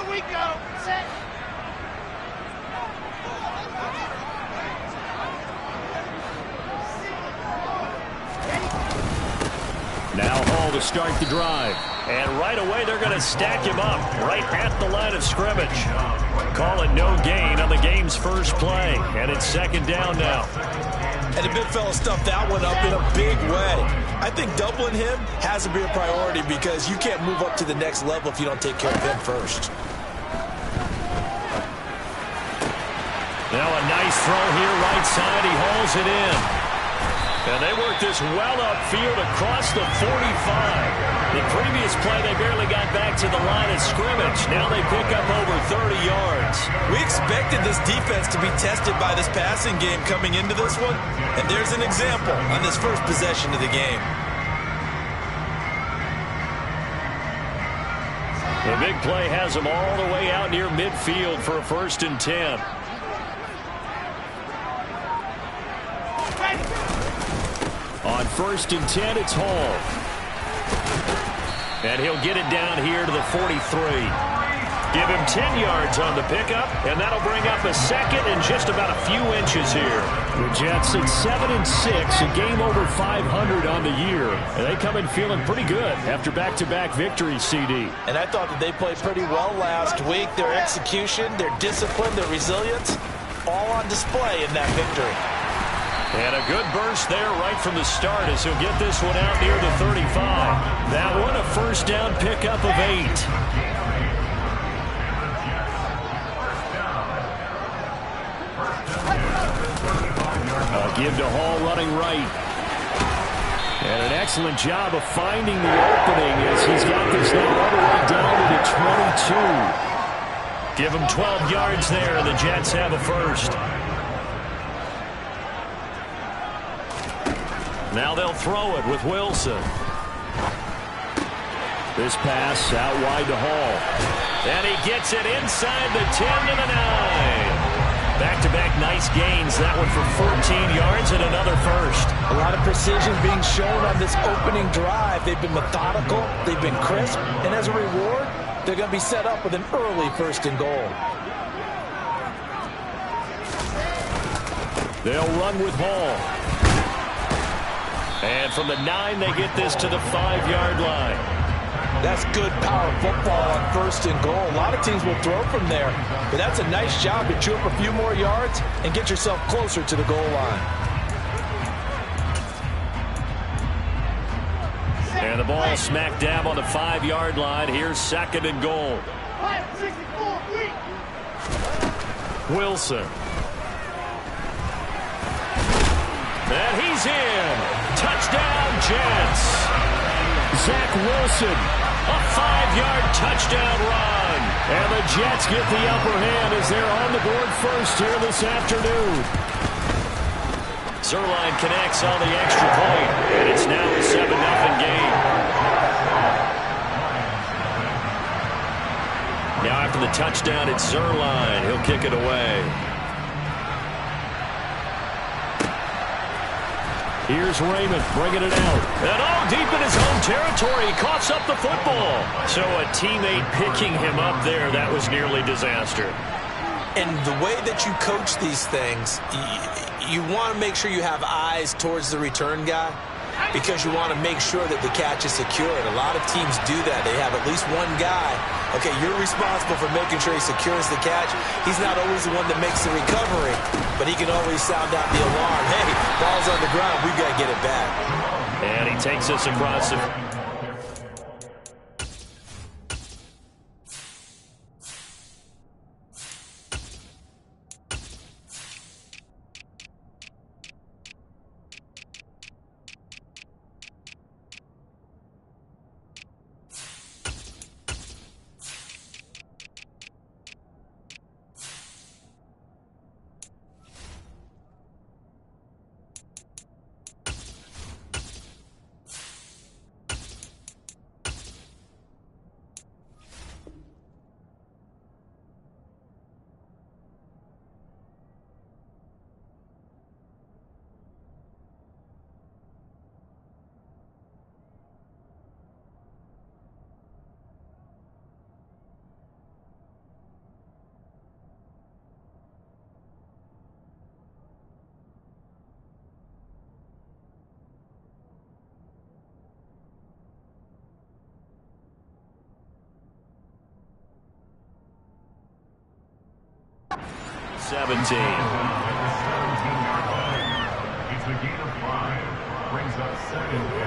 we go. Set. Now Hall to start the drive. And right away they're going to stack him up right at the line of scrimmage. Call it no gain on the game's first play. And it's second down now. And the big fella stuffed that one up in a big way. I think doubling him has to be a priority because you can't move up to the next level if you don't take care of him first. Now a nice throw here right side. He hauls it in. And they work this well upfield across the 45. The previous play, they barely got back to the line of scrimmage. Now they pick up over 30 yards. We expected this defense to be tested by this passing game coming into this one. And there's an example on this first possession of the game. The big play has them all the way out near midfield for a 1st and 10. On 1st and 10, it's Hall. And he'll get it down here to the 43. Give him 10 yards on the pickup, and that'll bring up a second and just about a few inches here. The Jets at 7-6, a game over 500 on the year. And they come in feeling pretty good after back-to-back victories, CD. And I thought that they played pretty well last week. Their execution, their discipline, their resilience, all on display in that victory. And a good burst there right from the start as he'll get this one out near the 35. That one a 1st down pickup of 8. Give to Hall running right. And an excellent job of finding the opening as he's got this now all the way down to the 22. Give him 12 yards there, and the Jets have a 1st. Now they'll throw it with Wilson. This pass out wide to Hall. And he gets it inside the 10 to the 9. Back-to-back nice gains. That one for 14 yards and another 1st. A lot of precision being shown on this opening drive. They've been methodical. They've been crisp. And as a reward, they're going to be set up with an early 1st and goal. They'll run with Hall. And from the 9, they get this to the 5-yard line. That's good power football on 1st and goal. A lot of teams will throw from there. But that's a nice job to chew up a few more yards and get yourself closer to the goal line. And the ball smack dab on the 5-yard line. Here's 2nd and goal. Wilson. And he's in. Touchdown, Jets. Zach Wilson, a 5-yard touchdown run. And the Jets get the upper hand as they're on the board first here this afternoon. Zuerlein connects on the extra point, and it's now a 7-0 game. Now after the touchdown, it's Zuerlein. He'll kick it away. Here's Raymond bringing it out. And deep in his own territory, he coughs up the football. So a teammate picking him up there, that was nearly disaster. And the way that you coach these things, you want to make sure you have eyes towards the return guy because you want to make sure that the catch is secured. A lot of teams do that. They have at least one guy. Okay, you're responsible for making sure he secures the catch. He's not always the one that makes the recovery, but he can always sound out the alarm. Hey, ball's on the ground. We've got to get it back. And he takes us across the... 17. It's a gain of 5. Brings up 2nd and 5.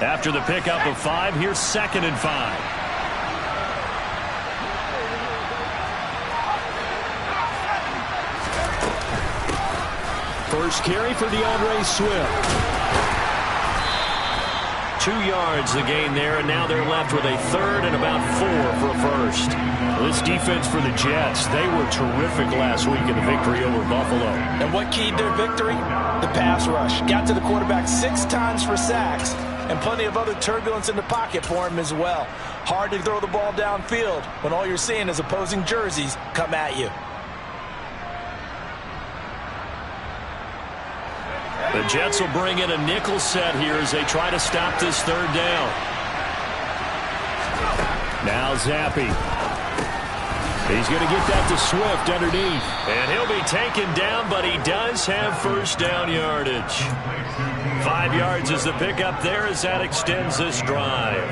After the pickup of 5, here's 2nd and 5. First carry for DeAndre Swift. 2 yards the gain there, and now they're left with a 3rd and about 4 for a first. This defense for the Jets, they were terrific last week in the victory over Buffalo. And what keyed their victory? The pass rush. Got to the quarterback 6 times for sacks, and plenty of other turbulence in the pocket for him as well. Hard to throw the ball downfield when all you're seeing is opposing jerseys come at you. The Jets will bring in a nickel set here as they try to stop this 3rd down. Now Zappi. He's going to get that to Swift underneath. And he'll be taken down, but he does have first down yardage. 5 yards is the pickup there as that extends this drive.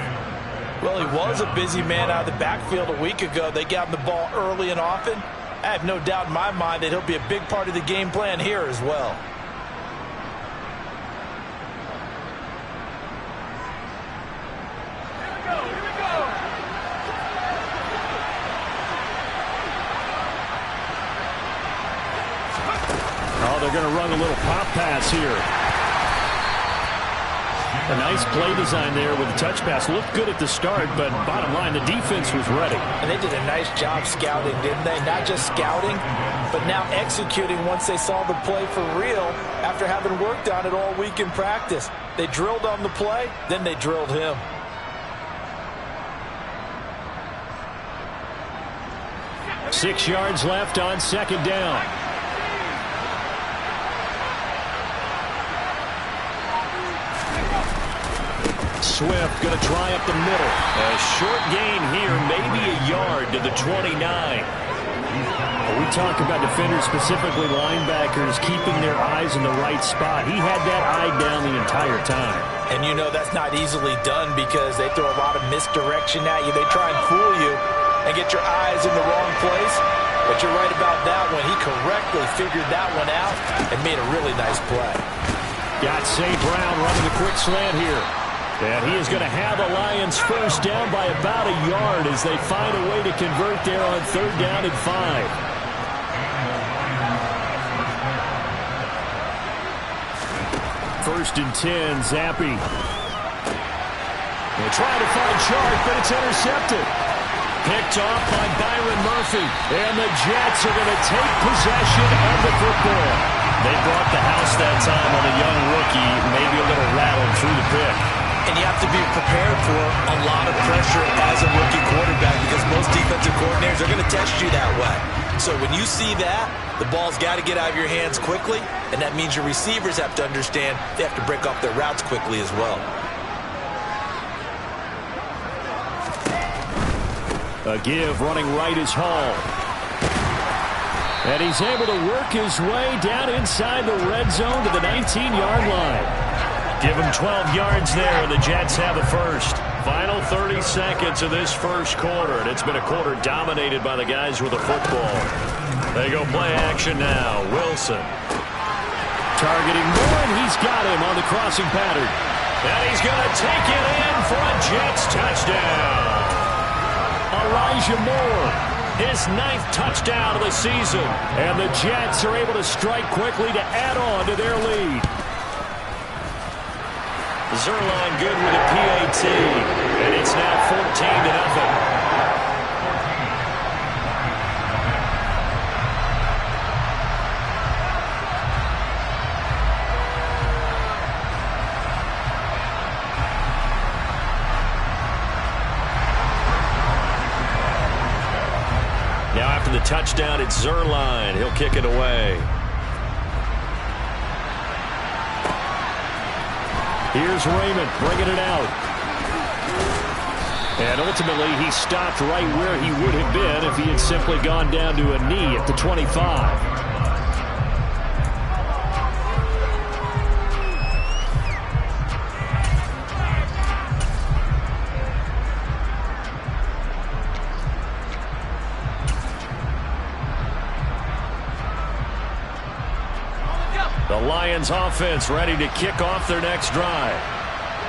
Well, he was a busy man out of the backfield a week ago. They got him the ball early and often. I have no doubt in my mind that he'll be a big part of the game plan here as well. They're going to run a little pop pass here. A nice play design there with the touch pass. Looked good at the start, but bottom line, the defense was ready. And they did a nice job scouting, didn't they? Not just scouting, but now executing once they saw the play for real after having worked on it all week in practice. They drilled on the play, then they drilled him. Six yards left on 2nd down. Swift going to try up the middle. A short gain here, maybe a yard to the 29. We talk about defenders, specifically linebackers, keeping their eyes in the right spot. He had that eye down the entire time. And you know that's not easily done because they throw a lot of misdirection at you. They try and fool you and get your eyes in the wrong place. But you're right about that one. He correctly figured that one out and made a really nice play. Got St. Brown running the quick slant here. And he is going to have the Lions first down by about a yard as they find a way to convert there on 3rd down and 5. First and 10, Zappi. They're trying to find Chark, but it's intercepted. Picked off by Byron Murphy. And the Jets are going to take possession of the football. They brought the house that time on a young rookie, maybe a little rattled through the pick. And you have to be prepared for a lot of pressure as a rookie quarterback because most defensive coordinators are going to test you that way. So when you see that, the ball's got to get out of your hands quickly, and that means your receivers have to understand they have to break off their routes quickly as well. A give running right is Hall. And he's able to work his way down inside the red zone to the 19-yard line. Give him 12 yards there, and the Jets have a first. Final 30 seconds of this first quarter, and it's been a quarter dominated by the guys with the football. They go play action now. Wilson. Targeting Moore, and he's got him on the crossing pattern. And he's going to take it in for a Jets touchdown. Elijah Moore, his 9th touchdown of the season. And the Jets are able to strike quickly to add on to their lead. Zuerlein good with a PAT, and it's now 14-0. Now after the touchdown, it's Zuerlein. He'll kick it away. Here's Raymond bringing it out. And ultimately, he stopped right where he would have been if he had simply gone down to a knee at the 25. Lions offense ready to kick off their next drive.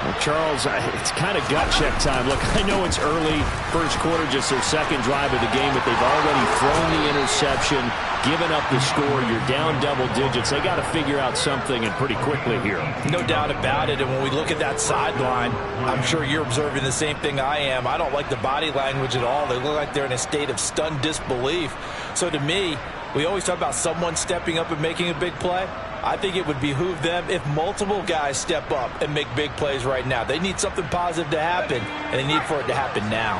Well, Charles, it's kind of gut check time. Look, I know it's early, first quarter, just their second drive of the game, but they've already thrown the interception, given up the score. You're down double digits. They got to figure out something, and pretty quickly here. No doubt about it. And when we look at that sideline, I'm sure you're observing the same thing I am. I don't like the body language at all. They look like they're in a state of stunned disbelief. So to me, we always talk about someone stepping up and making a big play. I think it would behoove them if multiple guys step up and make big plays right now. They need something positive to happen, and they need for it to happen now.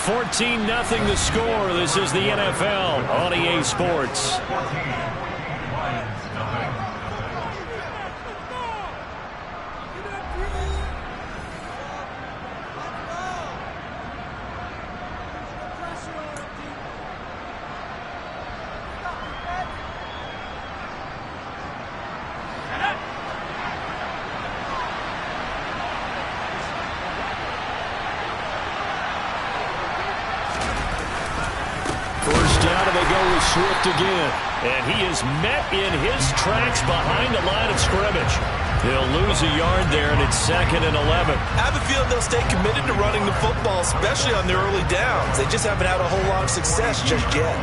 $14-0 the score. This is the NFL on EA Sports. 14. Lions, nothing. Swift again, and he is met in his tracks behind the line of scrimmage. He'll lose a yard there, and it's 2nd and 11. I have a feeling they'll stay committed to running the football, especially on their early downs. They just haven't had a whole lot of success just yet.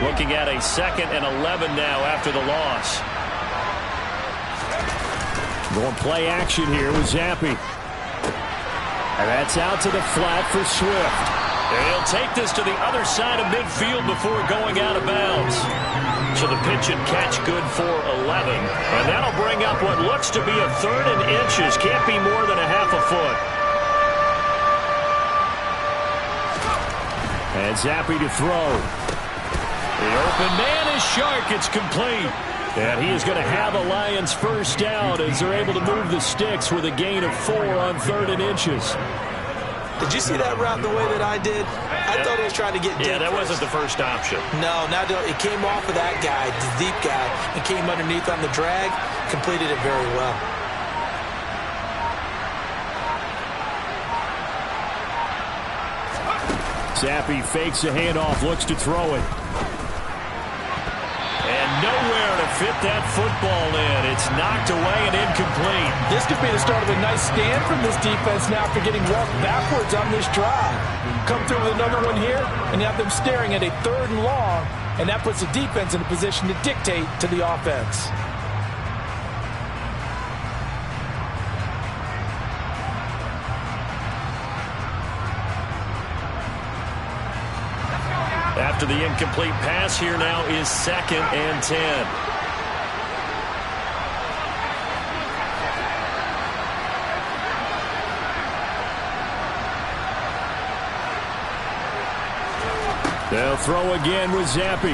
Looking at a 2nd and 11 now after the loss. Going play action here with Zappe. And that's out to the flat for Swift. And he'll take this to the other side of midfield before going out of bounds. So the pitch and catch good for 11. And that'll bring up what looks to be a 3rd and inches. Can't be more than a half a foot. And Zappe to throw. The open man is Shark. It's complete. And he is going to have a Lions first down as they're able to move the sticks with a gain of 4 on 3rd and inches. Did you see that route the way that I did? I thought he was trying to get deep. Yeah, that first. wasn't the first option. No, it came off of that guy, the deep guy, and came underneath on the drag, completed it very well. Zappe fakes a handoff, looks to throw it. And nowhere to fit that football in. It's knocked away and incomplete. This could be the start of a nice stand from this defense now after getting walked backwards on this drive. Come through with another one here, and have them staring at a 3rd and long, and that puts the defense in a position to dictate to the offense. After the incomplete pass, here now is 2nd and 10. They'll throw again with Zappe.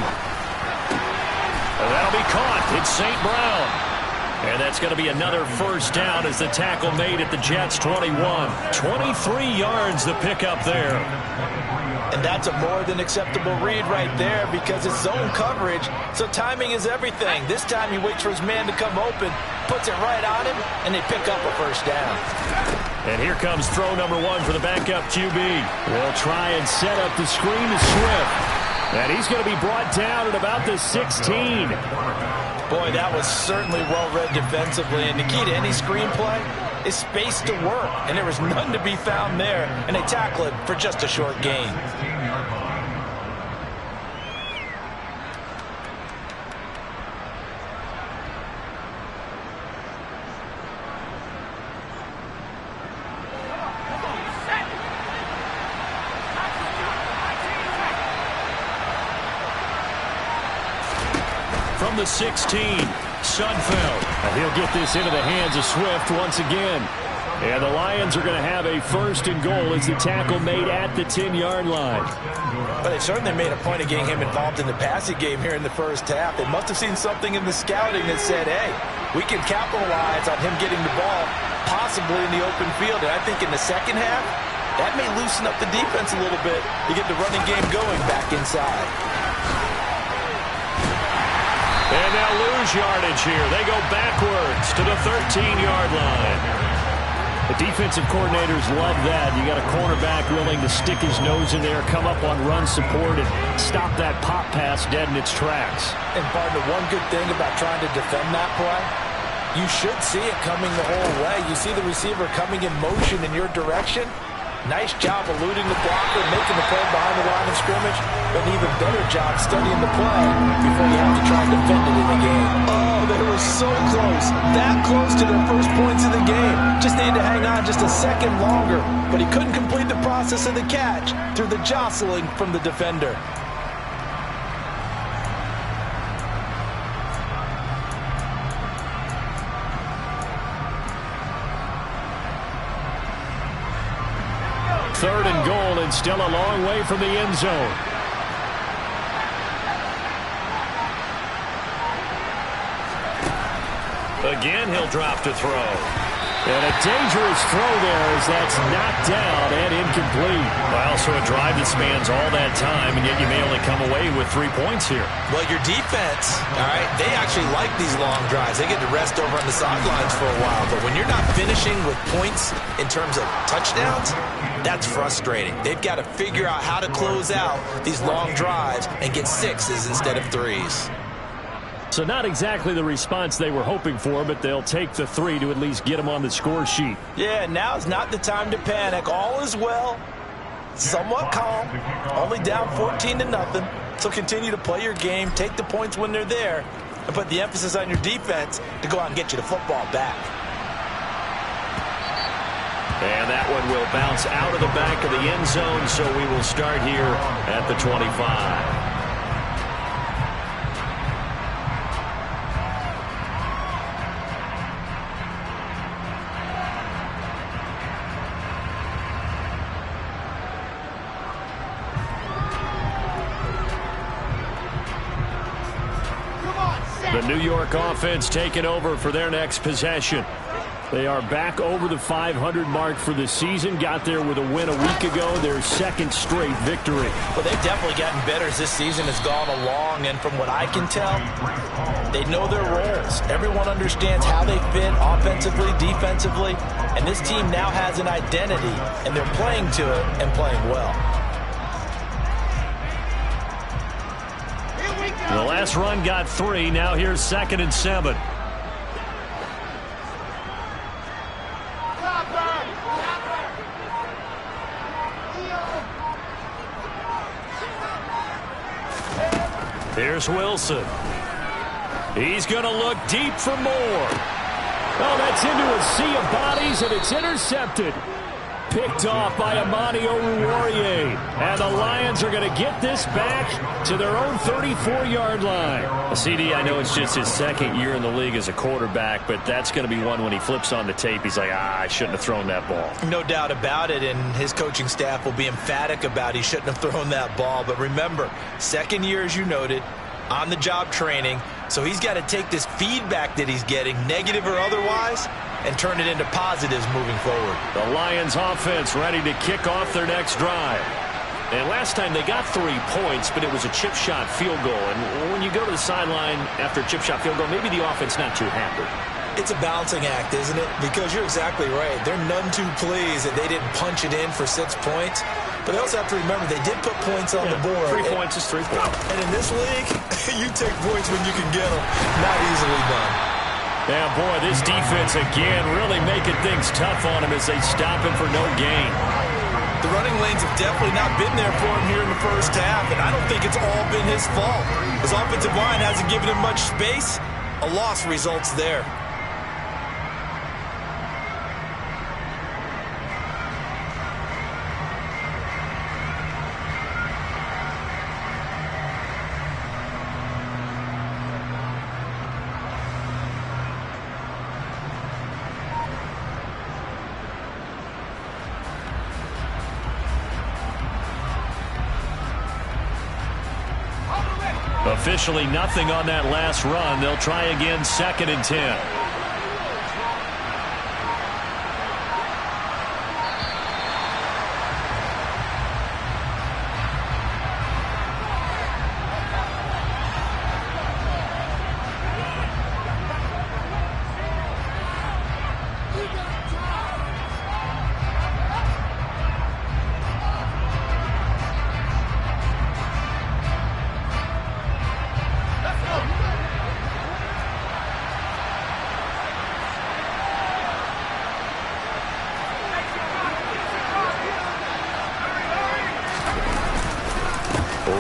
That'll be caught. It's St. Brown. And that's going to be another first down as the tackle made at the Jets' 21. 23 yards the pickup there. And that's a more than acceptable read right there because it's zone coverage, so timing is everything. This time he waits for his man to come open, puts it right on him, and they pick up a first down. And here comes throw number 1 for the backup QB. They'll try and set up the screen to Swift. And he's going to be brought down at about the 16. Boy, that was certainly well-read defensively. And the key to any screenplay is space to work. And there was none to be found there. And they tackle it for just a short gain. 16-yard line. From the 16, Sudfeld. And he'll get this into the hands of Swift once again. And the Lions are going to have a 1st and goal as the tackle made at the 10-yard line. But they certainly made a point of getting him involved in the passing game here in the first half. They must have seen something in the scouting that said, hey, we can capitalize on him getting the ball possibly in the open field. And I think in the second half, that may loosen up the defense a little bit to get the running game going back inside. And they'll lose yardage here. They go backwards to the 13-yard line. The defensive coordinators love that. You got a cornerback willing to stick his nose in there, come up on run support, and stop that pop pass dead in its tracks. And partner, one good thing about trying to defend that play, you should see it coming the whole way. You see the receiver coming in motion in your direction. Nice job eluding the blocker, making the play behind the line of scrimmage, but an even better job studying the play before you have to try and defend it in the game. Oh, they were so close. That close to their first points of the game. Just needed to hang on just a second longer, but he couldn't complete the process of the catch through the jostling from the defender. Third and goal, and still a long way from the end zone. Again, he'll drop to throw. And a dangerous throw there as that's knocked down and incomplete. Well, so a drive that spans all that time, and yet you may only come away with 3 points here. Well, your defense, all right, they actually like these long drives. They get to rest over on the sidelines for a while. But when you're not finishing with points in terms of touchdowns, that's frustrating. They've got to figure out how to close out these long drives and get 6s instead of 3s. So not exactly the response they were hoping for, but they'll take the 3 to at least get them on the score sheet. Yeah, now's not the time to panic. All is well. Somewhat calm. Only down 14-0. So continue to play your game, take the points when they're there, and put the emphasis on your defense to go out and get you the football back. And that one will bounce out of the back of the end zone, so we will start here at the 25. The New York offense taking over for their next possession. They are back over the 500 mark for the season. Got there with a win a week ago, their second straight victory. Well, they've definitely gotten better as this season has gone along, and from what I can tell, they know their roles. Everyone understands how they fit offensively, defensively, and this team now has an identity, and they're playing to it and playing well. The last run got 3. Now here's 2nd and 7. Here's Wilson. He's going to look deep for more. Oh, that's into a sea of bodies, and it's intercepted. Picked off by Amani Oruwariye. And the Lions are going to get this back to their own 34-yard line. CD, I know it's just his second year in the league as a quarterback, but that's going to be one when he flips on the tape, he's like, I shouldn't have thrown that ball. No doubt about it, and his coaching staff will be emphatic about he shouldn't have thrown that ball. But remember, second year, as you noted, on-the-job training, so he's got to take this feedback that he's getting, negative or otherwise, and turn it into positives moving forward. The Lions offense ready to kick off their next drive. And last time they got 3 points, but it was a chip shot field goal. And when you go to the sideline after a chip shot field goal, maybe the offense not too happy. It's a balancing act, isn't it? Because you're exactly right. They're none too pleased that they didn't punch it in for 6 points. But they also have to remember they did put points on the board. 3 points is 3 points. And in this league, you take points when you can get them. Not easily done. Yeah, boy, this defense again really making things tough on him as they stop him for no gain. The running lanes have definitely not been there for him here in the first half, and I don't think it's all been his fault. His offensive line hasn't given him much space. A loss results there. Officially nothing on that last run. They'll try again, 2nd and 10.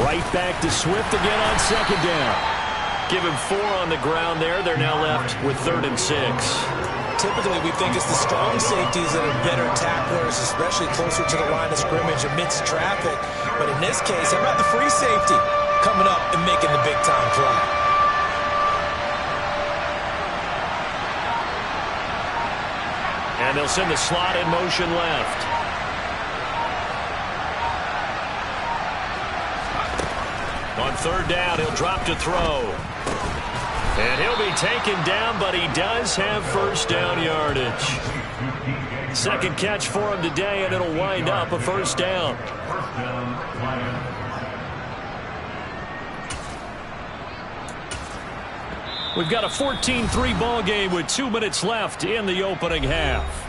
Right back to Swift again on second down. Give him 4 on the ground there. They're now left with 3rd and 6. Typically, we think it's the strong safeties that are better tacklers, especially closer to the line of scrimmage amidst traffic. But in this case, how about the free safety coming up and making the big-time play? And they'll send the slot in motion left. On 3rd down, he'll drop to throw. And he'll be taken down, but he does have first down yardage. Second catch for him today, and it'll wind up a first down. We've got a 14-3 ball game with 2 minutes left in the opening half.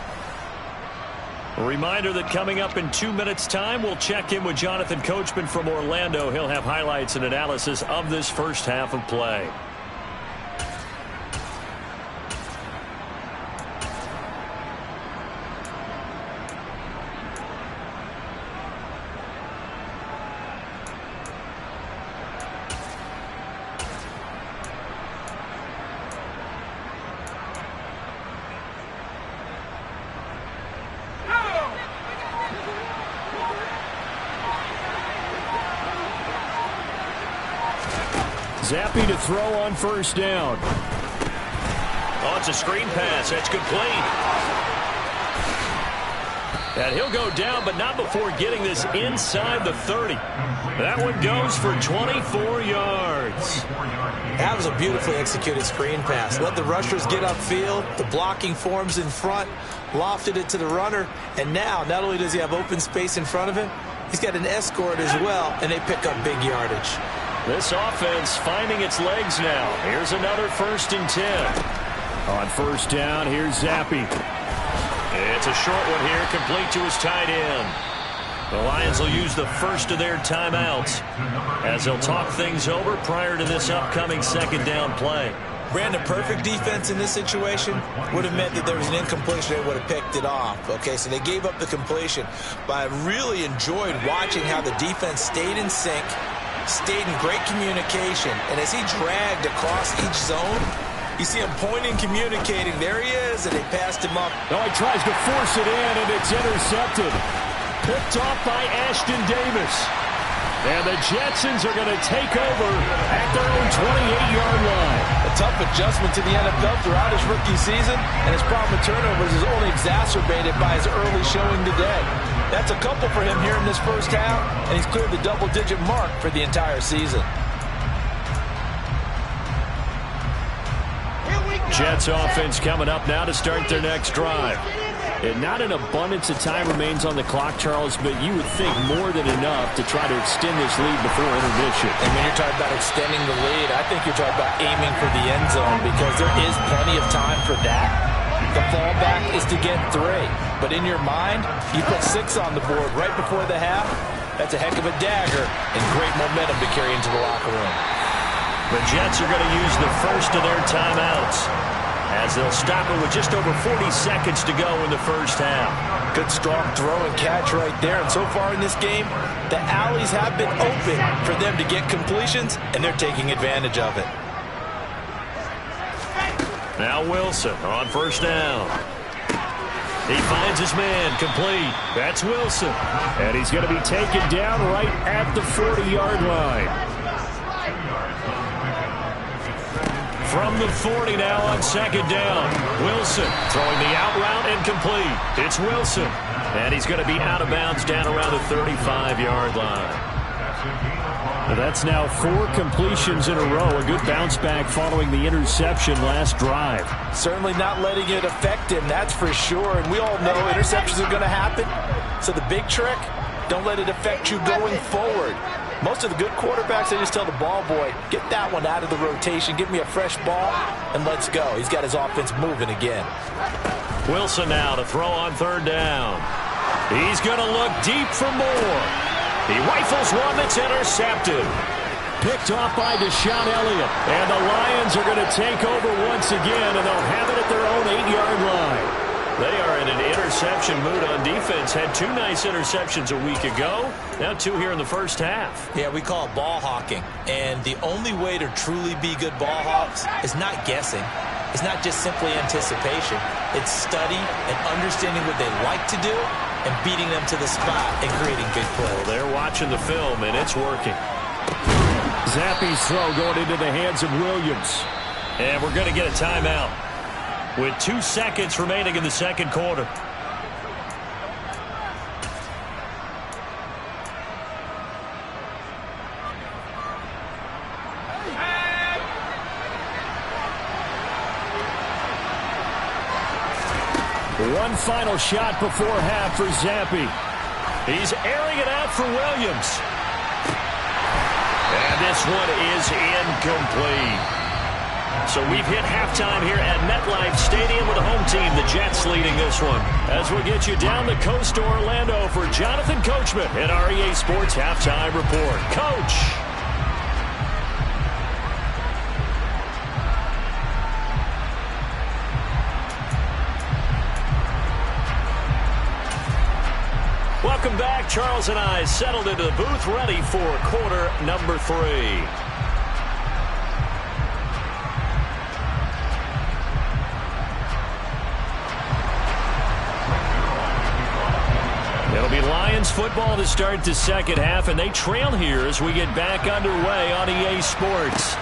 A reminder that coming up in 2 minutes' time, we'll check in with Jonathan Coachman from Orlando. He'll have highlights and analysis of this first half of play. Zappe to throw on first down. Oh, it's a screen pass. That's complete. And he'll go down, but not before getting this inside the 30. That one goes for 24 yards. That was a beautifully executed screen pass. Let the rushers get upfield. The blocking forms in front. Lofted it to the runner. And now, not only does he have open space in front of him, he's got an escort as well, and they pick up big yardage. This offense finding its legs now. Here's another 1st and 10. On first down, here's Zappe. It's a short one here, complete to his tight end. The Lions will use the first of their timeouts as they'll talk things over prior to this upcoming second down play. Brandon, perfect defense in this situation would have meant that there was an incompletion. They would have picked it off. Okay, so they gave up the completion. But I really enjoyed watching how the defense stayed in sync, stayed in great communication, and as he dragged across each zone, you see him pointing, communicating. There he is, and they passed him up. Oh, he tries to force it in, and it's intercepted. Picked off by Ashton Davis. And the Jetsons are going to take over at their own 28-yard line. A tough adjustment to the NFL throughout his rookie season, and his problem with turnovers is only exacerbated by his early showing today. That's a couple for him here in this first half, and he's cleared the double-digit mark for the entire season. Jets offense coming up now to start their next drive. And not an abundance of time remains on the clock, Charles, but you would think more than enough to try to extend this lead before intermission. And when you're talking about extending the lead, I think you're talking about aiming for the end zone because there is plenty of time for that. The fallback is to get 3. But in your mind, you put 6 on the board right before the half. That's a heck of a dagger and great momentum to carry into the locker room. The Jets are going to use the first of their timeouts as they'll stop it with just over 40 seconds to go in the first half. Good strong throw and catch right there. And so far in this game, the alleys have been open for them to get completions, and they're taking advantage of it. Now Wilson on first down. He finds his man, complete. That's Wilson. And he's going to be taken down right at the 40-yard line. From the 40 now on second down. Wilson throwing the out route and complete. It's Wilson. And he's going to be out of bounds down around the 35-yard line. That's now 4 completions in a row. A good bounce back following the interception last drive. Certainly not letting it affect him, that's for sure. And we all know interceptions are going to happen. So the big trick, don't let it affect you going forward. Most of the good quarterbacks, they just tell the ball boy, get that one out of the rotation, give me a fresh ball, and let's go. He's got his offense moving again. Wilson now to throw on third down. He's going to look deep for more. He rifles one that's intercepted. Picked off by Deshaun Elliott. And the Lions are going to take over once again, and they'll have it at their own 8-yard line. They are in an interception mood on defense. Had 2 nice interceptions a week ago. Now 2 here in the first half. Yeah, we call it ball hawking. And the only way to truly be good ball hawks is not guessing. It's not just simply anticipation. It's study and understanding what they like to do and beating them to the spot and creating big plays. Well, they're watching the film, and it's working. Zappe's throw going into the hands of Williams. And we're going to get a timeout with 2 seconds remaining in the second quarter. One final shot before half for Zappe. He's airing it out for Williams. And this one is incomplete. So we've hit halftime here at MetLife Stadium with the home team, the Jets, leading this one. As we'll get you down the coast to Orlando for Jonathan Coachman at REA Sports Halftime Report. Coach. Welcome back. Charles and I settled into the booth, ready for quarter number 3. It'll be Lions football to start the second half, and they trail here as we get back underway on EA Sports.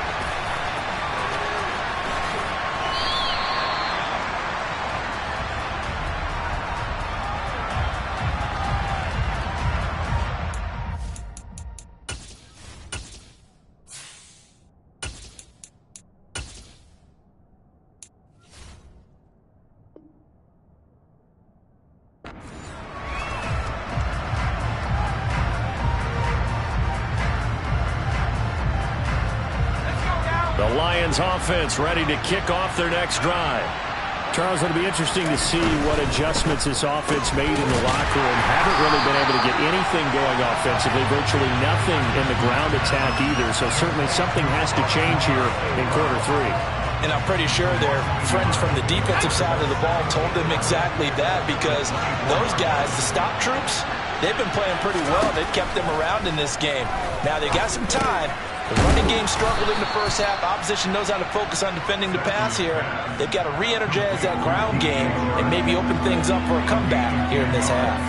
The Lions offense ready to kick off their next drive. Charles, it'll be interesting to see what adjustments this offense made in the locker room. Haven't really been able to get anything going offensively, virtually nothing in the ground attack either. So certainly something has to change here in quarter 3. And I'm pretty sure their friends from the defensive side of the ball told them exactly that, because those guys, the stop troops, they've been playing pretty well. They've kept them around in this game. Now they got some time. The running game struggled in the first half. Opposition knows how to focus on defending the pass here. They've got to re-energize that ground game and maybe open things up for a comeback here in this half.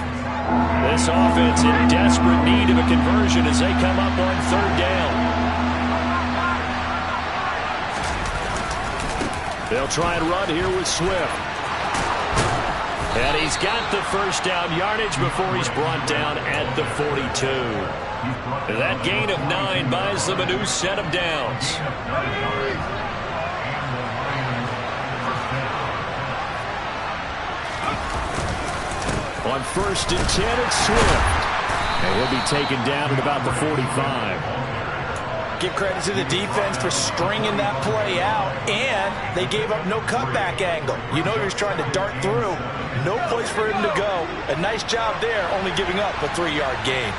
This offense in desperate need of a conversion as they come up on 3rd down. They'll try and run here with Swift. And he's got the first down yardage before he's brought down at the 42. That gain of 9 buys them a new set of downs. On 1st and 10, it's Swift. And he'll be taken down at about the 45. Give credit to the defense for stringing that play out, and they gave up no cutback angle. You know he was trying to dart through. No place for him to go. A nice job there, only giving up a 3-yard gain.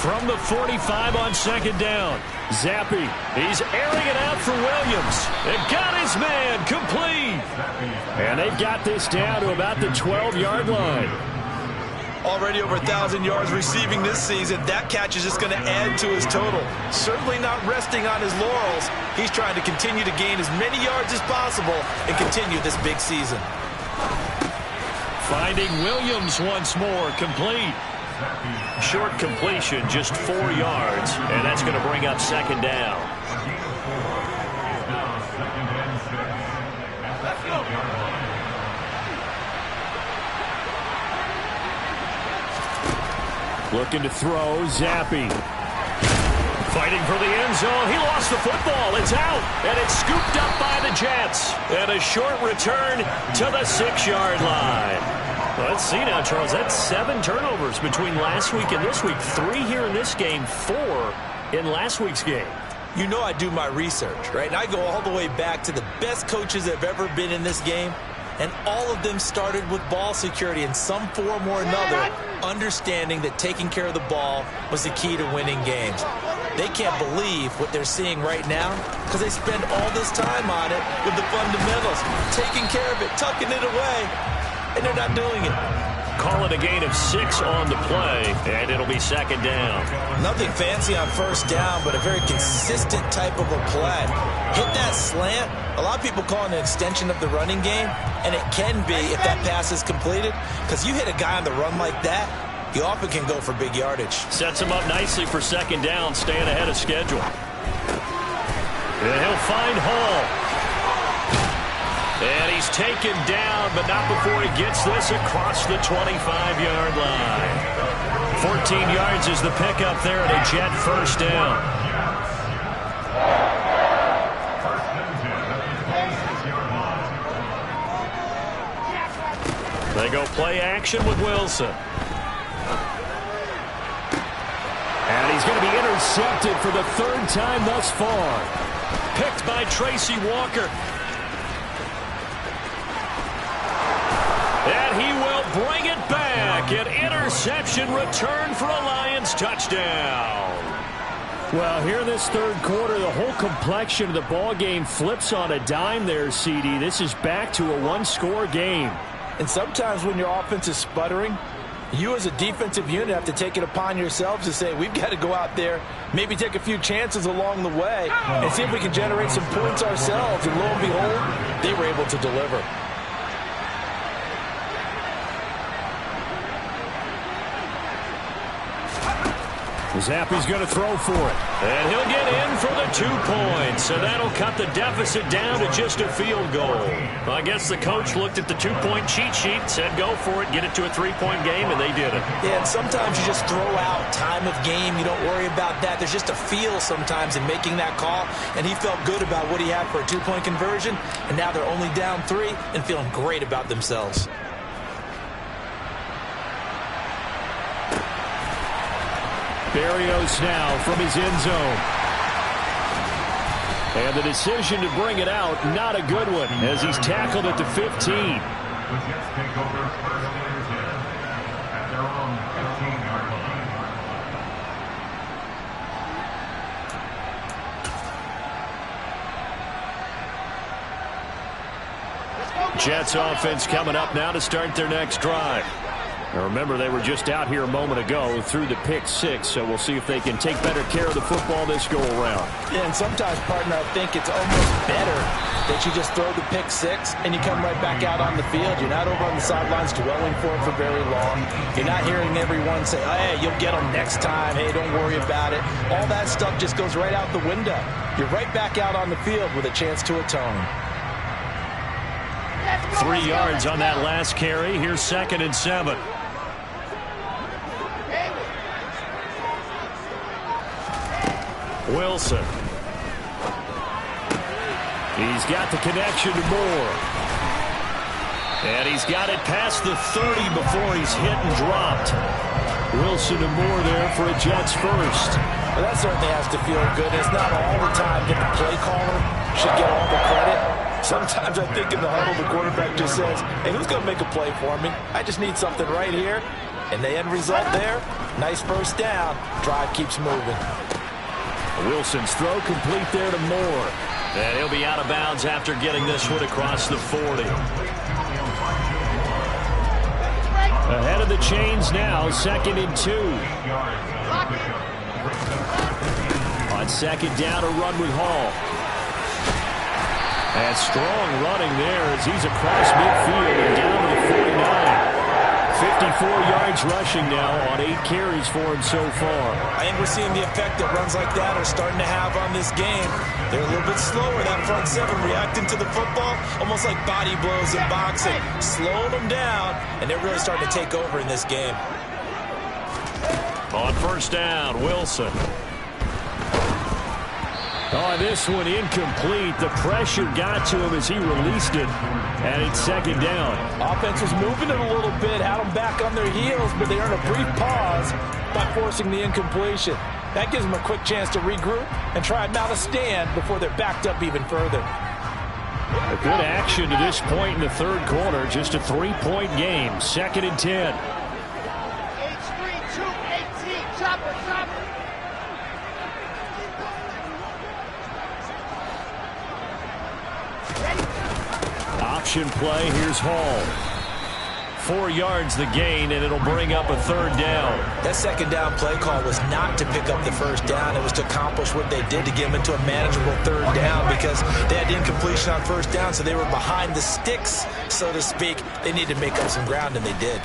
From the 45 on 2nd down, Zappe. He's airing it out for Williams. And got his man complete. And they've got this down to about the 12-yard line. Already over 1,000 yards receiving this season. That catch is just going to add to his total. Certainly not resting on his laurels. He's trying to continue to gain as many yards as possible and continue this big season. Finding Williams once more, complete. Short completion, just 4 yards, and that's going to bring up 2nd down. Looking to throw, Zappe. Fighting for the end zone. He lost the football. It's out, and it's scooped up by the Jets. And a short return to the 6-yard line. Well, let's see now, Charles. That's 7 turnovers between last week and this week. 3 here in this game, 4 in last week's game. You know I do my research, right? And I go all the way back to the best coaches that have ever been in this game. And all of them started with ball security in some form or another, understanding that taking care of the ball was the key to winning games. they can't believe what they're seeing right now because they spend all this time on it with the fundamentals, taking care of it, tucking it away, and they're not doing it. Call it a gain of 6 on the play, and it'll be second down. Nothing fancy on first down, but a very consistent type of a play. Hit that slant. A lot of people call it an extension of the running game, and it can be if that pass is completed, because you hit a guy on the run like that, he often can go for big yardage. Sets him up nicely for second down, staying ahead of schedule. And he'll find Hall. And he's taken down, but not before he gets this across the 25-yard line. 14 yards is the pickup there, and a Jet first down. They go play action with Wilson. And he's going to be intercepted for the 3rd time thus far. Picked by Tracy Walker. And he will bring it back. An interception return for a Lions touchdown. Well, here in this 3rd quarter, the whole complexion of the ball game flips on a dime there, CD. This is back to a 1-score game. And sometimes when your offense is sputtering, you as a defensive unit have to take it upon yourselves to say, we've got to go out there, maybe take a few chances along the way, and see if we can generate some points ourselves. And lo and behold, they were able to deliver. Zappe's going to throw for it. And he'll get in for the 2 points. So that'll cut the deficit down to just a field goal. Well, I guess the coach looked at the 2-point cheat sheet, said go for it, get it to a 3-point game, and they did it. Yeah, and sometimes you just throw out time of game. You don't worry about that. There's just a feel sometimes in making that call, and he felt good about what he had for a 2-point conversion, and now they're only down 3 and feeling great about themselves. Berrios now from his end zone. And the decision to bring it out, not a good one, as he's tackled at the 15. The Jets take over first and 10 at their own 15-yard line. Jets offense coming up now to start their next drive. Now remember, they were just out here a moment ago through the pick 6, so we'll see if they can take better care of the football this go-around. Yeah, and sometimes, partner, I think it's almost better that you just throw the pick 6 and you come right back out on the field. You're not over on the sidelines dwelling for it for very long. You're not hearing everyone say, oh, hey, you'll get them next time. Hey, don't worry about it. All that stuff just goes right out the window. You're right back out on the field with a chance to atone. 3 yards on that last carry. Here's 2nd and 7. Wilson. He's got the connection to Moore. And he's got it past the 30 before he's hit and dropped. Wilson and Moore there for a Jets first. Well, that certainly has to feel good. It's not all the time that the play caller should get all the credit. Sometimes I think in the huddle, the quarterback just says, hey, who's going to make a play for me? I just need something right here. And the end result there, nice first down. Drive keeps moving. Wilson's throw complete there to Moore. And he'll be out of bounds after getting this one across the 40. Ahead of the chains now, 2nd and 2. On 2nd down, a run with Hall. And strong running there as he's across midfield and down to the 49. 54 yards rushing now on 8 carries for him so far. I think we're seeing the effect that runs like that are starting to have on this game. They're a little bit slower, that front 7, reacting to the football, almost like body blows in boxing. Slowing them down, and they're really starting to take over in this game. On first down, Wilson. Oh, this one incomplete. The pressure got to him as he released it. And it's 2nd down. Offense was moving it a little bit, had them back on their heels, but they earned a brief pause by forcing the incompletion. That gives them a quick chance to regroup and try not to stand before they're backed up even further. A good action to this point in the 3rd quarter. Just a 3-point game. 2nd and 10. option play. Here's Hall. 4 yards the gain, and it'll bring up a 3rd down. That 2nd down play call was not to pick up the 1st down. It was to accomplish what they did to get them into a manageable 3rd down because they had incompletion on 1st down, so they were behind the sticks, so to speak. They needed to make up some ground, and they did.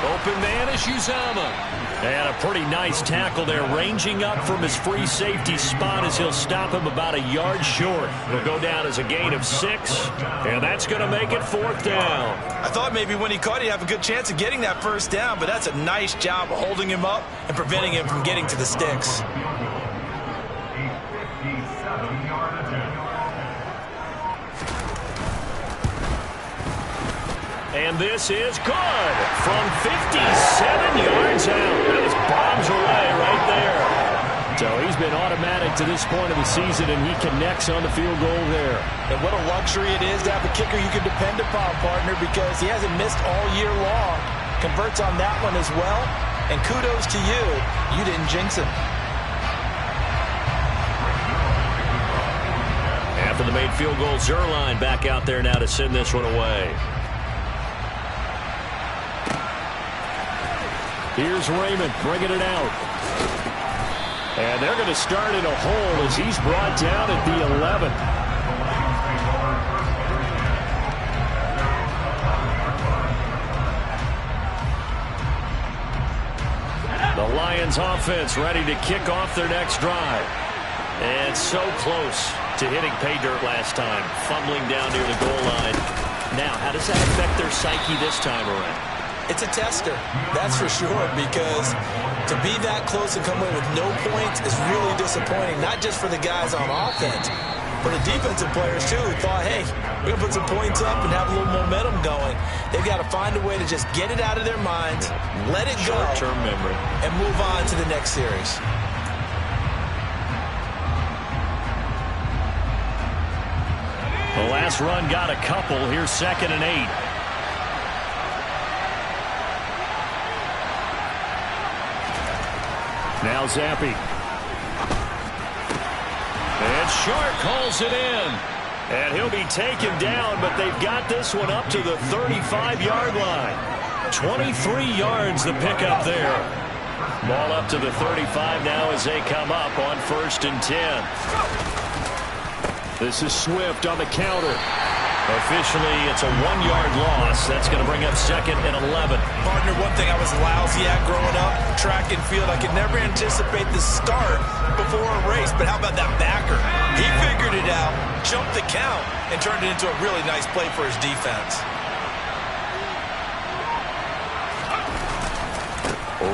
Open man is Uzomah. And a pretty nice tackle there, ranging up from his free safety spot as he'll stop him about a yard short. He'll go down as a gain of 6, and that's going to make it 4th down. I thought maybe when he caught it, he'd have a good chance of getting that 1st down, but that's a nice job of holding him up and preventing him from getting to the sticks. A 57-yard attempt. And this is good from 57 yards out. This bombs away right there. So he's been automatic to this point of the season, and he connects on the field goal there. And what a luxury it is to have a kicker you can depend upon, partner, because he hasn't missed all year long. Converts on that one as well. And kudos to you. You didn't jinx him. After the made field goal, Zuerlein back out there now to send this one away. Here's Raymond bringing it out. And they're going to start in a hole as he's brought down at the 11. The Lions offense ready to kick off their next drive. And so close to hitting pay dirt last time, fumbling down near the goal line. Now, how does that affect their psyche this time around? It's a tester, that's for sure, because to be that close and come away with no points is really disappointing, not just for the guys on offense, but the defensive players, too, who thought, hey, we're going to put some points up and have a little momentum going. They've got to find a way to just get it out of their minds, let it go, short-term memory, and move on to the next series. The last run got a couple. Here's 2nd and 8. Now Zappi. And Sharp calls it in. And he'll be taken down, but they've got this one up to the 35-yard line. 23 yards the pickup there. Ball up to the 35 now as they come up on 1st and 10. This is Swift on the counter. Officially, it's a 1-yard loss. That's going to bring up 2nd and 11. Partner, one thing I was lousy at growing up, track and field, I could never anticipate the start before a race, but how about that backer? He figured it out, jumped the count, and turned it into a really nice play for his defense.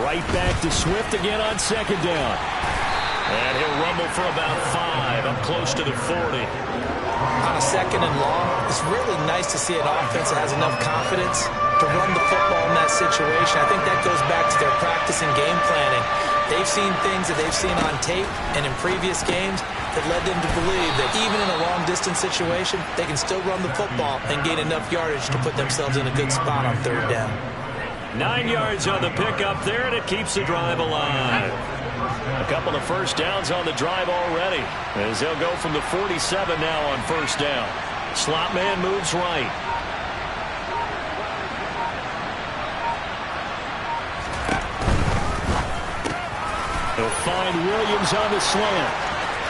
Right back to Swift again on 2nd down. And he'll rumble for about 5, up close to the 40. On a 2nd and long, it's really nice to see an offense that has enough confidence to run the football in that situation. I think that goes back to their practice and game planning. They've seen things that they've seen on tape and in previous games that led them to believe that even in a long-distance situation, they can still run the football and gain enough yardage to put themselves in a good spot on 3rd down. 9 yards on the pickup there, and it keeps the drive alive. A couple of 1st downs on the drive already, as they'll go from the 47 now on 1st down. Slot man moves right. They'll find Williams on the slant.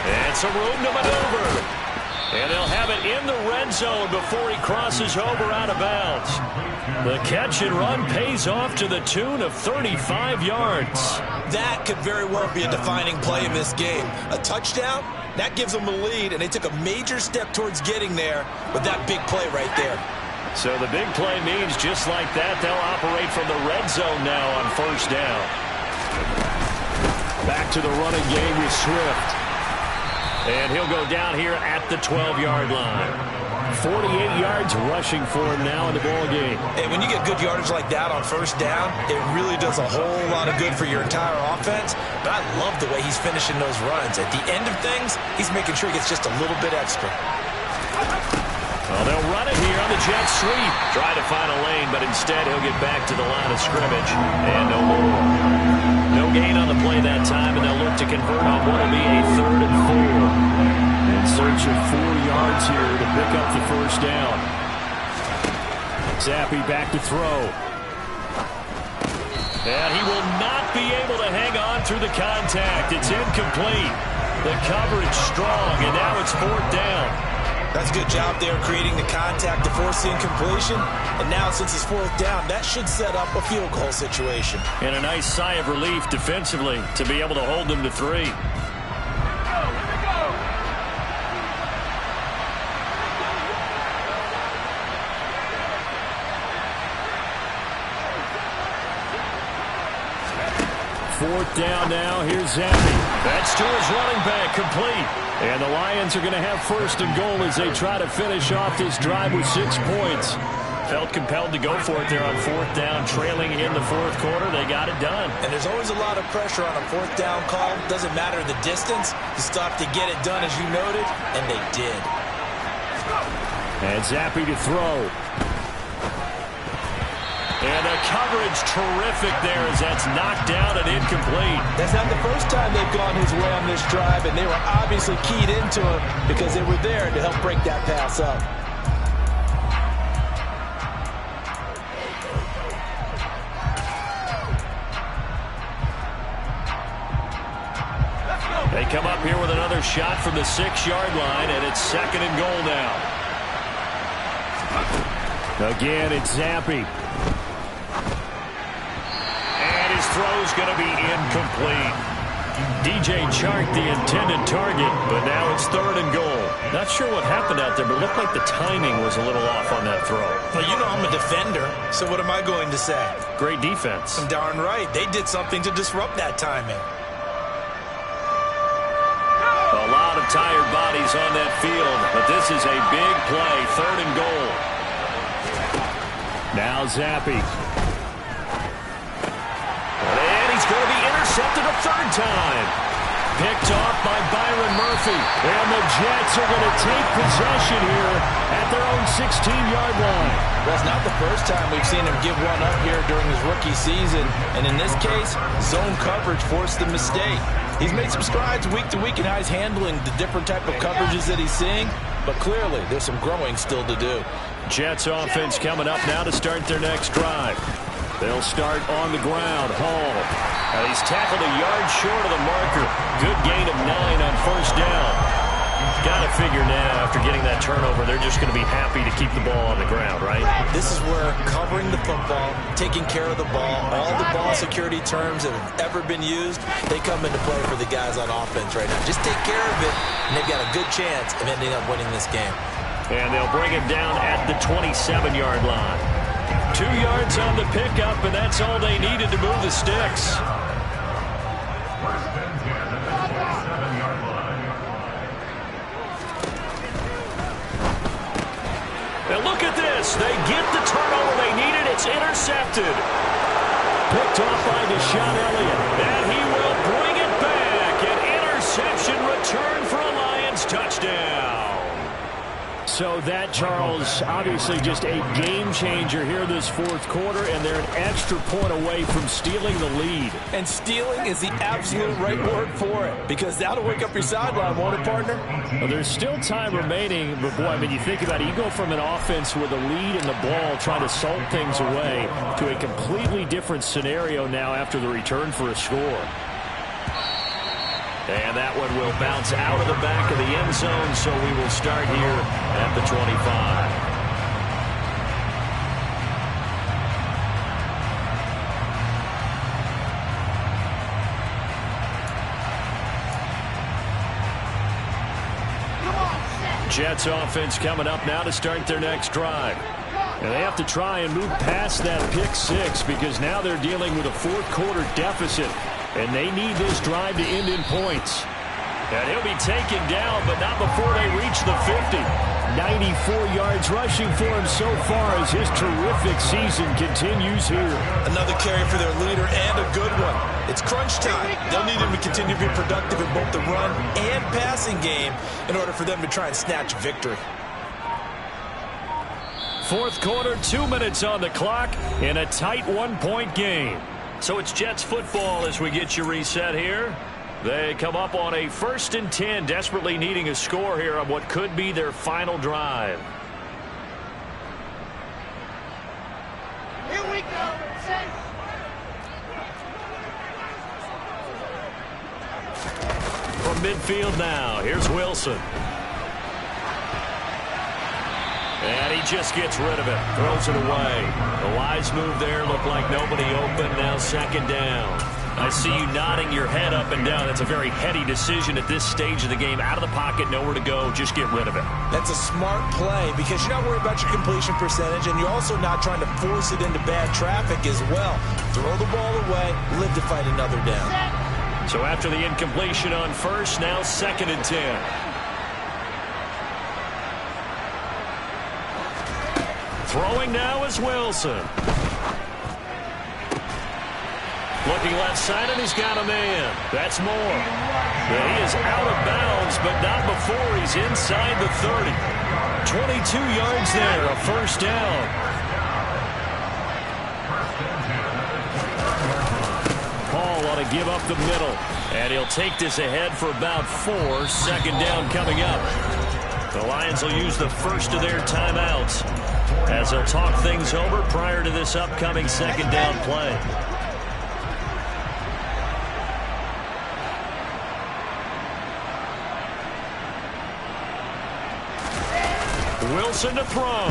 And some room to maneuver. And they'll have it in the red zone before he crosses over out of bounds. The catch and run pays off to the tune of 35 yards. That could very well be a defining play in this game. A touchdown, that gives them a lead, and they took a major step towards getting there with that big play right there. So the big play means just like that, they'll operate from the red zone now on 1st down. Back to the running game with Swift. And he'll go down here at the 12-yard line. 48 yards rushing for him now in the ball game. And when you get good yardage like that on 1st down, it really does a whole lot of good for your entire offense. But I love the way he's finishing those runs. At the end of things, he's making sure he gets just a little bit extra. Well, they'll run it here on the jet sweep. Try to find a lane, but instead he'll get back to the line of scrimmage. And no more. No gain on the play that time, and they'll look to convert on what will be a 3rd and 4. And so search of 4 yards here to pick up the first down. Zappe back to throw. And he will not be able to hang on through the contact. It's incomplete. The coverage strong, and now it's 4th down. That's a good job there creating the contact to force the incompletion. And now since it's 4th down, that should set up a field goal situation. And a nice sigh of relief defensively to be able to hold them to 3. Fourth down now. Here's Zappe. That's to his running back, complete. And the Lions are going to have 1st and goal as they try to finish off this drive with 6 points. Felt compelled to go for it there on 4th down, trailing in the 4th quarter. They got it done. And there's always a lot of pressure on a 4th down call. Doesn't matter the distance. You stop to get it done, as you noted, and they did. And Zappe to throw. And the coverage terrific there as that's knocked down and incomplete. That's not the first time they've gone his way on this drive, and they were obviously keyed into him because they were there to help break that pass up. They come up here with another shot from the 6-yard line, and it's 2nd and goal now. Again, it's Zappe. His throw's going to be incomplete. DJ Chark, the intended target, but now it's 3rd and goal. Not sure what happened out there, but it looked like the timing was a little off on that throw. Well, you know I'm a defender, so what am I going to say? Great defense. Darn right. They did something to disrupt that timing. A lot of tired bodies on that field, but this is a big play, 3rd and goal. Now Zappe. Going to be intercepted a 3rd time. Picked off by Byron Murphy. And the Jets are going to take possession here at their own 16-yard line. Well, it's not the first time we've seen him give one up here during his rookie season. And in this case, zone coverage forced the mistake. He's made some strides week to week in how he's handling the different type of coverages that he's seeing. But clearly, there's some growing still to do. Jets offense coming up now to start their next drive. They'll start on the ground. Hall. He's tackled a yard short of the marker. Good gain of 9 on 1st down. Got to figure now, after getting that turnover, they're just going to be happy to keep the ball on the ground, right? This is where covering the football, taking care of the ball, all the ball security terms that have ever been used, they come into play for the guys on offense right now. Just take care of it, and they've got a good chance of ending up winning this game. And they'll bring him down at the 27-yard line. 2 yards on the pickup, and that's all they needed to move the sticks. 1st and 10 at the 27-yard line. And look at this. They get the turnover they needed. It's intercepted. Picked off by Deshaun Elliott. And he will bring it back. An interception return for a Lions touchdown. So that, Charles, obviously just a game changer here this 4th quarter, and they're an extra point away from stealing the lead. And stealing is the absolute right word for it, because that'll wake up your sideline, won't it, partner? Well, there's still time remaining, but boy, I mean, you think about it, you go from an offense with a lead in the ball trying to salt things away to a completely different scenario now after the return for a score. And that one will bounce out of the back of the end zone, so we will start here at the 25. Jets offense coming up now to start their next drive. And they have to try and move past that pick 6 because now they're dealing with a 4th quarter deficit. And they need this drive to end in points. And he'll be taken down, but not before they reach the 50. 94 yards rushing for him so far as his terrific season continues here. Another carry for their leader and a good one. It's crunch time. They'll need him to continue to be productive in both the run and passing game in order for them to try and snatch victory. 4th quarter, 2 minutes on the clock in a tight 1-point game. So it's Jets football as we get you reset here. They come up on a 1st and 10, desperately needing a score here on what could be their final drive. Here we go. Set. From midfield now, here's Wilson. And he just gets rid of it, throws it away. The wise move there, looked like nobody open, now 2nd down. I see you nodding your head up and down. That's a very heady decision at this stage of the game. Out of the pocket, nowhere to go, just get rid of it. That's a smart play because you're not worried about your completion percentage, and you're also not trying to force it into bad traffic as well. Throw the ball away, live to fight another down. So after the incompletion on 1st, now 2nd and 10. Throwing now is Wilson. Looking left side, and he's got a man. That's Moore. Well, he is out of bounds, but not before he's inside the 30. 22 yards there, a 1st down. Paul ought to give up the middle, and he'll take this ahead for about 4. 2nd down coming up. The Lions will use the first of their timeouts as they'll talk things over prior to this upcoming 2nd down play. Wilson to throw.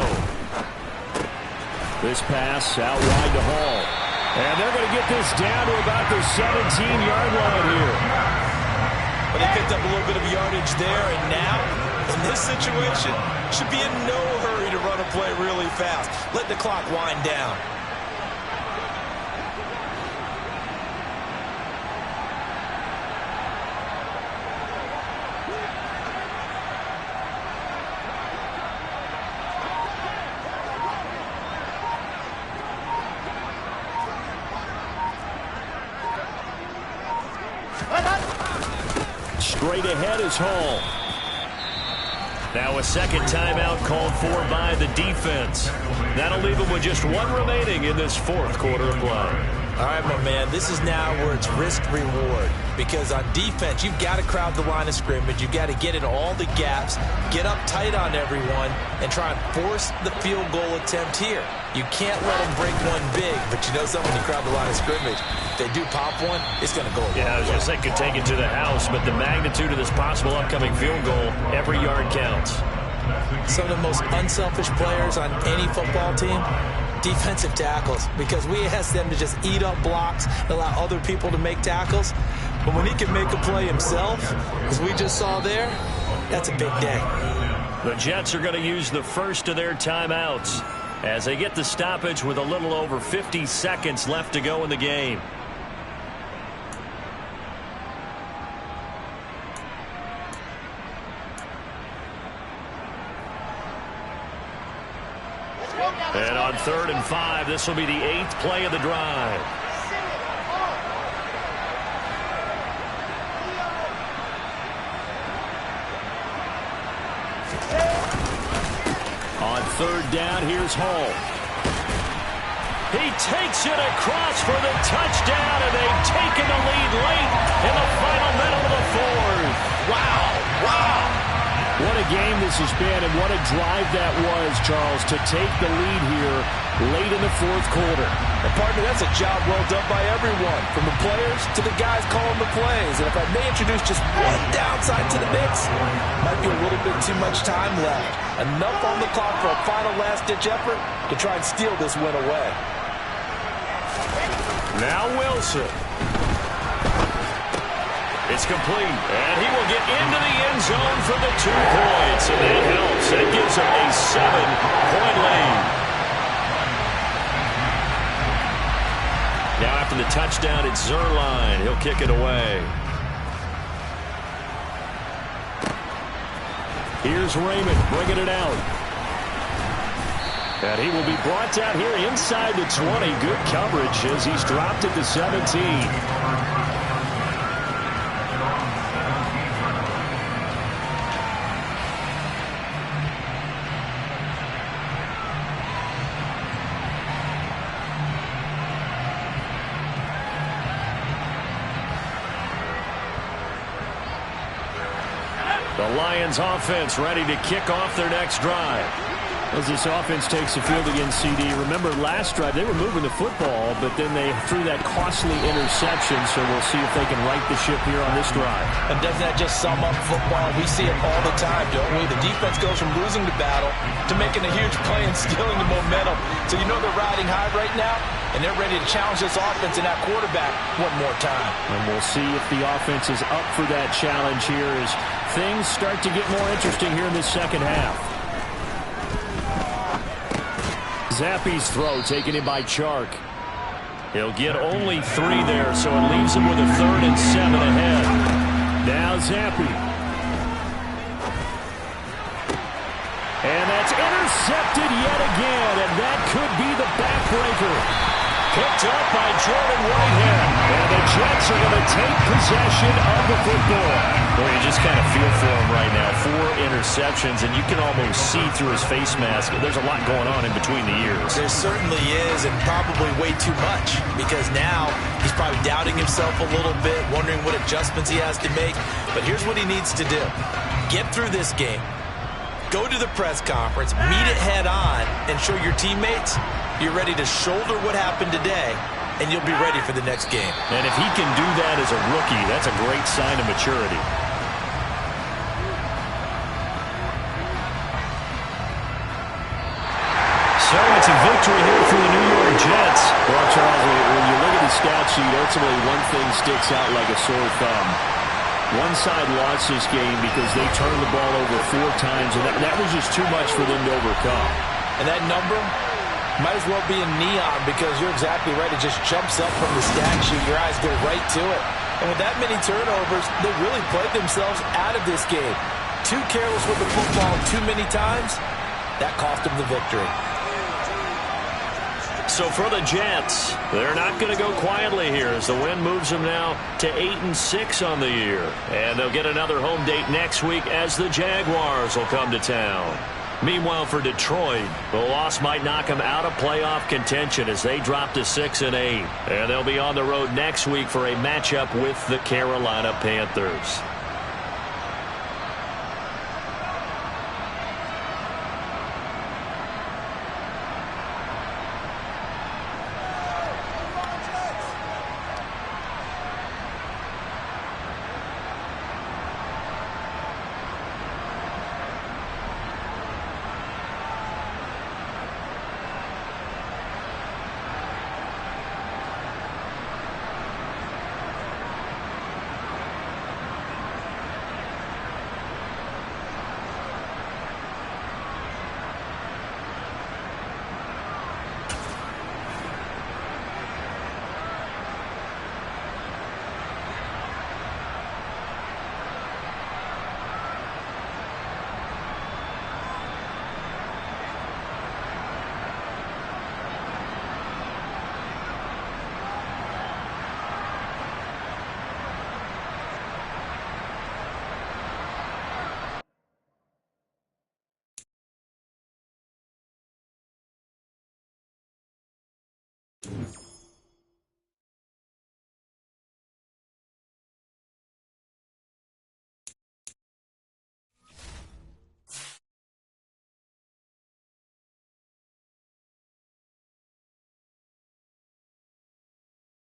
This pass out wide to Hall. And they're going to get this down to about the 17-yard line here. But they picked up a little bit of yardage there, and now, in this situation, should be in no hurry to run a play really fast. Let the clock wind down. Straight ahead is Hall. Now a 2nd timeout called for by the defense. That'll leave them with just 1 remaining in this 4th quarter of play. All right, my man, this is now where it's risk-reward. Because on defense, you've got to crowd the line of scrimmage. You've got to get in all the gaps, get up tight on everyone, and try and force the field goal attempt here. You can't let them break one big, but you know something, you crowd the line of scrimmage. If they do pop one, it's going to go. Yeah, I was going to say could take it to the house, but the magnitude of this possible upcoming field goal, every yard counts. Some of the most unselfish players on any football team, defensive tackles, because we ask them to just eat up blocks and allow other people to make tackles. But when he can make a play himself, as we just saw there, that's a big day. The Jets are going to use the first of their timeouts as they get the stoppage with a little over 50 seconds left to go in the game. And on 3rd and 5, this will be the 8th play of the drive. On 3rd down, here's Hall. He takes it across for the touchdown, and they've taken the lead late in the final minute of the 4th. Wow, wow. What a game this has been, and what a drive that was, Charles, to take the lead here late in the 4th quarter. And, partner, that's a job well done by everyone, from the players to the guys calling the plays. And if I may introduce just one downside to the mix, might be a little bit too much time left. Enough on the clock for a final last-ditch effort to try and steal this win away. Now Wilson. It's complete, and he will get into the end zone for the 2 points, and that helps. That gives him a 7-point lead. Now after the touchdown, it's Zuerlein. He'll kick it away. Here's Raymond bringing it out. And he will be brought down here inside the 20. Good coverage as he's dropped at the 17. The Lions offense ready to kick off their next drive. As this offense takes the field against CD, remember last drive they were moving the football, but then they threw that costly interception, so we'll see if they can right the ship here on this drive. And doesn't that just sum up football? We see it all the time, don't we? The defense goes from losing the battle to making a huge play and stealing the momentum. So you know they're riding high right now, and they're ready to challenge this offense and that quarterback one more time. And we'll see if the offense is up for that challenge here as things start to get more interesting here in this second half. Zappe's throw taken in by Chark. He'll get only 3 there, so it leaves him with a 3rd and 7 ahead. Now Zappe. And that's intercepted yet again, and that could be the backbreaker. Picked up by Jordan Whitehead. And the Jets are going to take possession of the football. Boy, you just kind of feel for him right now. 4 interceptions, and you can almost see through his face mask. There's a lot going on in between the ears. There certainly is, and probably way too much, because now he's probably doubting himself a little bit, wondering what adjustments he has to make. But here's what he needs to do. Get through this game. Go to the press conference, meet it head on, and show your teammates you're ready to shoulder what happened today, and you'll be ready for the next game. And if he can do that as a rookie, that's a great sign of maturity. So it's a victory here for the New York Jets. Well, Charles, when you look at the stat sheet, ultimately one thing sticks out like a sore thumb. One side lost this game because they turned the ball over 4 times, and that was just too much for them to overcome. And that number might as well be in neon, because you're exactly right. It just jumps up from the stat sheet. Your eyes go right to it. And with that many turnovers, they really played themselves out of this game. Too careless with the football too many times. That cost them the victory. So for the Jets, they're not going to go quietly here as the win moves them now to 8-6 on the year. And they'll get another home date next week as the Jaguars will come to town. Meanwhile, for Detroit, the loss might knock them out of playoff contention as they drop to 6-8. And they'll be on the road next week for a matchup with the Carolina Panthers.